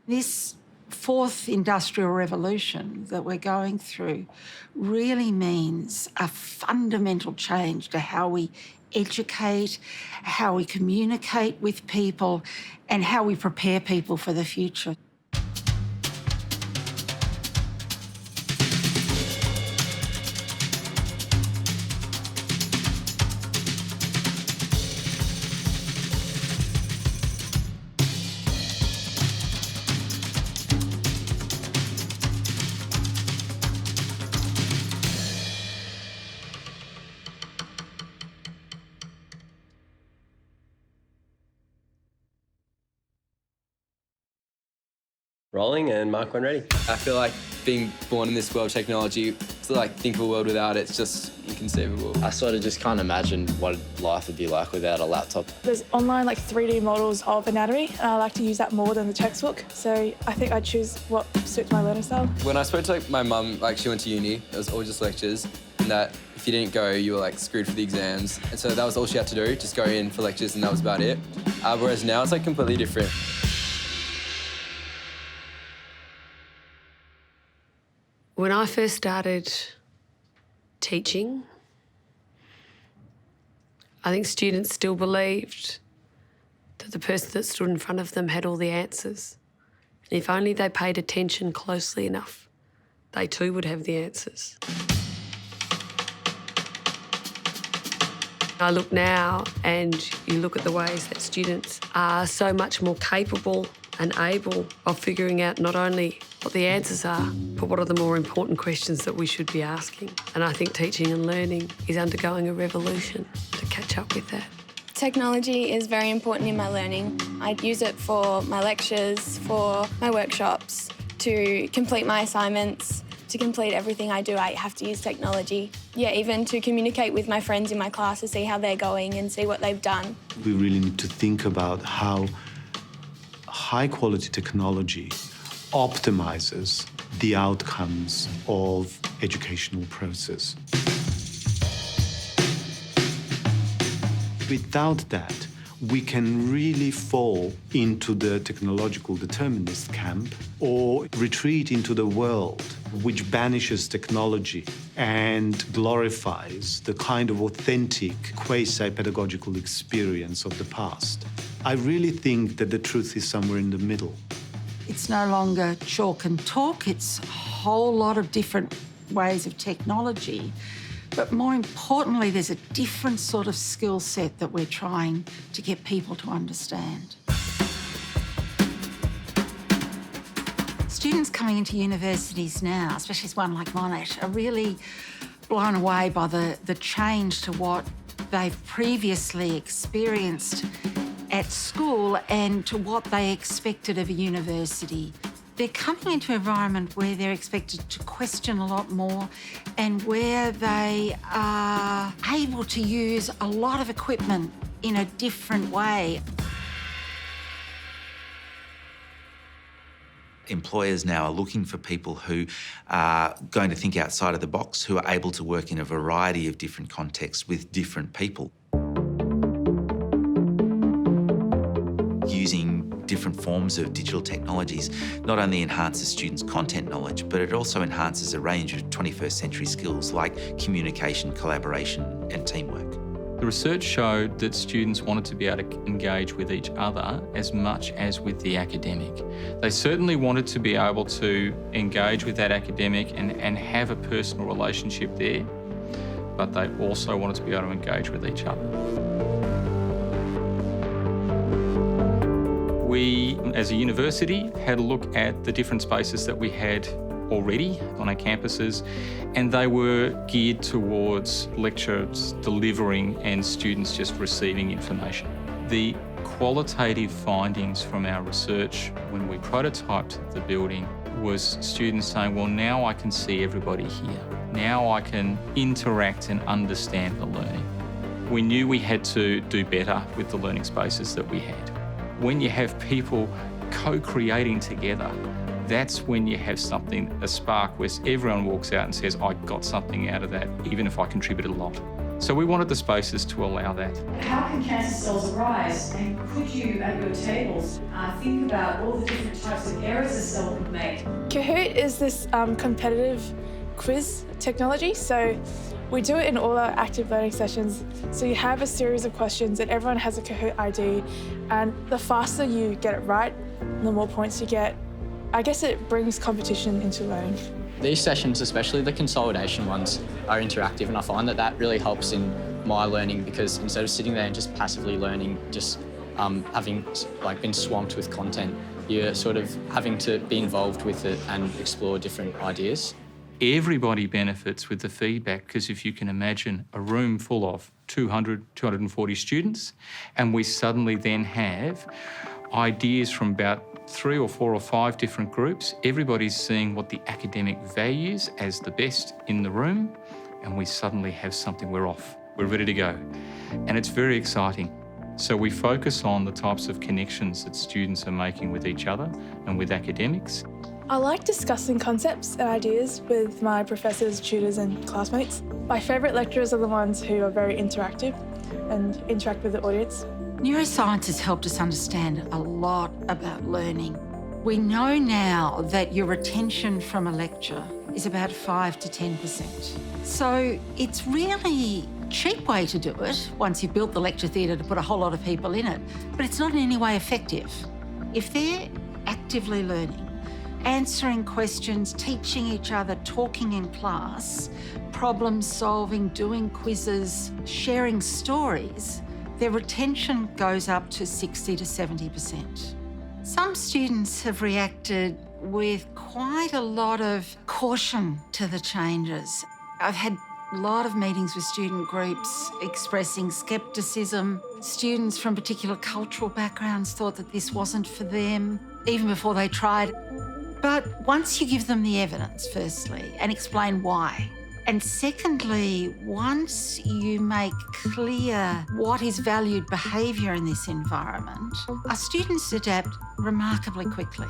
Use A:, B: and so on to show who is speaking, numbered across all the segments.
A: This fourth industrial revolution that we're going through really means a fundamental change to how we educate, how we communicate with people, and how we prepare people for the future.
B: Rolling and mark when ready.
C: I feel like being born in this world of technology, to like think of a world without it, it's just inconceivable.
D: I sort of just can't imagine what life would be like without a laptop.
E: There's online 3D models of anatomy, and I like to use that more than the textbook. So I think I'd choose what suits my learning style.
C: When I spoke to my mum, she went to uni, it was all just lectures, and that if you didn't go, you were screwed for the exams. And so that was all she had to do, just go in for lectures, and that was about it. Whereas now it's completely different.
F: When I first started teaching, I think students still believed that the person that stood in front of them had all the answers. And if only they paid attention closely enough, they too would have the answers. I look now and you look at the ways that students are so much more capable and able of figuring out not only what the answers are, but what are the more important questions that we should be asking. And I think teaching and learning is undergoing a revolution to catch up with that.
G: Technology is very important in my learning. I use it for my lectures, for my workshops, to complete my assignments. To complete everything I do, I have to use technology. Yeah, even to communicate with my friends in my class to see how they're going and see what they've done.
H: We really need to think about how high-quality technology optimizes the outcomes of educational process. Without that, we can really fall into the technological determinist camp or retreat into the world which banishes technology and glorifies the kind of authentic quasi-pedagogical experience of the past. I really think that the truth is somewhere in the middle.
A: It's no longer chalk and talk, it's a whole lot of different ways of technology. But more importantly, there's a different sort of skill set that we're trying to get people to understand. Students coming into universities now, especially one like Monash, are really blown away by the change to what they've previously experienced at school and to what they expected of a university. They're coming into an environment where they're expected to question a lot more and where they are able to use a lot of equipment in a different way.
I: Employers now are looking for people who are going to think outside of the box, who are able to work in a variety of different contexts with different people. Using different forms of digital technologies not only enhances students' content knowledge, but it also enhances a range of 21st century skills like communication, collaboration and teamwork.
J: The research showed that students wanted to be able to engage with each other as much as with the academic. They certainly wanted to be able to engage with that academic and have a personal relationship there, but they also wanted to be able to engage with each other. We, as a university, had a look at the different spaces that we had already on our campuses, and they were geared towards lectures delivering and students just receiving information. The qualitative findings from our research when we prototyped the building was students saying, well, now I can see everybody here. Now I can interact and understand the learning. We knew we had to do better with the learning spaces that we had. When you have people co-creating together, that's when you have something, a spark where everyone walks out and says, I got something out of that, even if I contributed a lot. So we wanted the spaces to allow that.
K: How can cancer cells arise? And could you, at your tables, think about all the different types of errors self-made.
E: Kahoot is this competitive quiz technology. So we do it in all our active learning sessions. So you have a series of questions and everyone has a Kahoot ID, and the faster you get it right, the more points you get. I guess it brings competition into learning.
L: These sessions, especially the consolidation ones, are interactive, and I find that that really helps in my learning, because instead of sitting there and just passively learning, just having been swamped with content, you're sort of having to be involved with it and explore different ideas.
J: Everybody benefits with the feedback, because if you can imagine a room full of 200, 240 students, and we suddenly then have ideas from about 3 or 4 or 5 different groups, everybody's seeing what the academic values as the best in the room, and we suddenly have something, we're off, we're ready to go. And it's very exciting. So we focus on the types of connections that students are making with each other and with academics.
E: I like discussing concepts and ideas with my professors, tutors and classmates. My favourite lecturers are the ones who are very interactive and interact with the audience.
A: Neuroscience has helped us understand a lot about learning. We know now that your retention from a lecture is about 5 to 10%. So it's really a cheap way to do it once you've built the lecture theatre to put a whole lot of people in it, but it's not in any way effective. If they're actively learning, answering questions, teaching each other, talking in class, problem solving, doing quizzes, sharing stories, their retention goes up to 60 to 70%. Some students have reacted with quite a lot of caution to the changes. I've had a lot of meetings with student groups expressing scepticism. Students from particular cultural backgrounds thought that this wasn't for them, even before they tried. But once you give them the evidence, firstly, and explain why, and secondly, once you make clear what is valued behaviour in this environment, our students adapt remarkably quickly.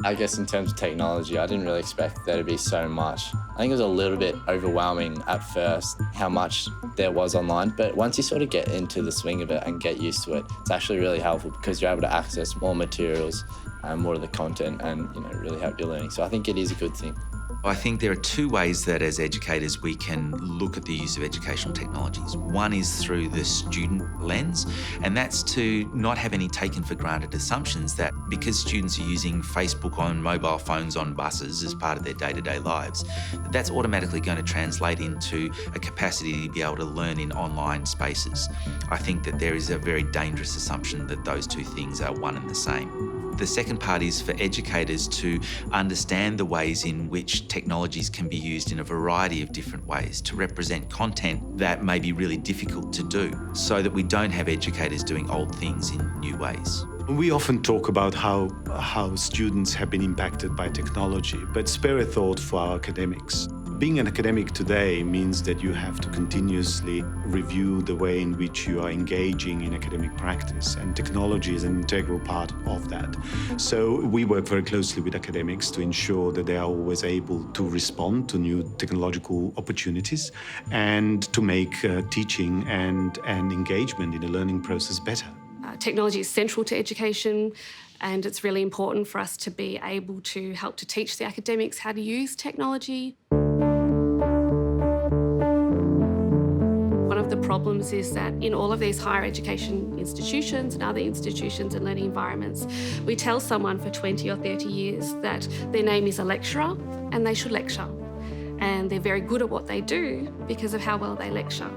D: I guess in terms of technology, I didn't really expect there to be so much. I think it was a little bit overwhelming at first how much there was online, but once you sort of get into the swing of it and get used to it, it's actually really helpful because you're able to access more materials and more of the content and really help your learning. So I think it is a good thing.
I: I think there are 2 ways that as educators we can look at the use of educational technologies. One is through the student lens, and that's to not have any taken for granted assumptions that because students are using Facebook on mobile phones on buses as part of their day-to-day lives, that's automatically going to translate into a capacity to be able to learn in online spaces. I think that there is a very dangerous assumption that those 2 things are one and the same. The second part is for educators to understand the ways in which technologies can be used in a variety of different ways to represent content that may be really difficult to do, so that we don't have educators doing old things in new ways.
H: We often talk about how students have been impacted by technology, but spare a thought for our academics. Being an academic today means that you have to continuously review the way in which you are engaging in academic practice, and technology is an integral part of that. So we work very closely with academics to ensure that they are always able to respond to new technological opportunities and to make teaching and engagement in the learning process better.
F: Technology is central to education, and it's really important for us to be able to help to teach the academics how to use technology. One of the problems is that in all of these higher education institutions and other institutions and learning environments, we tell someone for 20 or 30 years that their name is a lecturer and they should lecture. And they're very good at what they do because of how well they lecture.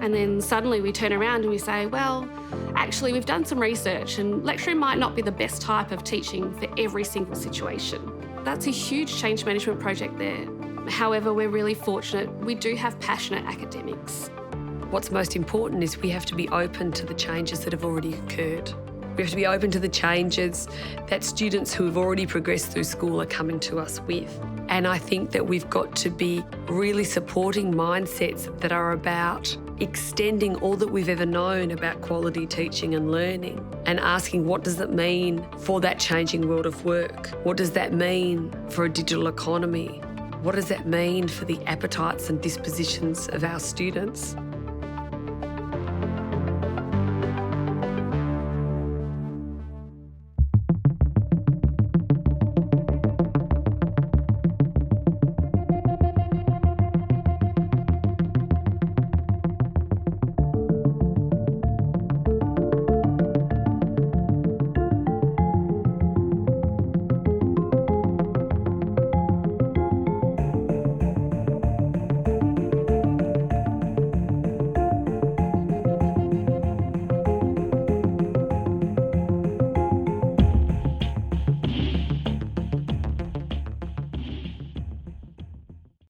F: And then suddenly we turn around and we say, well, actually we've done some research and lecturing might not be the best type of teaching for every single situation. That's a huge change management project there. However, we're really fortunate. We do have passionate academics. What's most important is we have to be open to the changes that have already occurred. We have to be open to the changes that students who have already progressed through school are coming to us with. And I think that we've got to be really supporting mindsets that are about extending all that we've ever known about quality teaching and learning and asking what does it mean for that changing world of work? What does that mean for a digital economy? What does that mean for the appetites and dispositions of our students?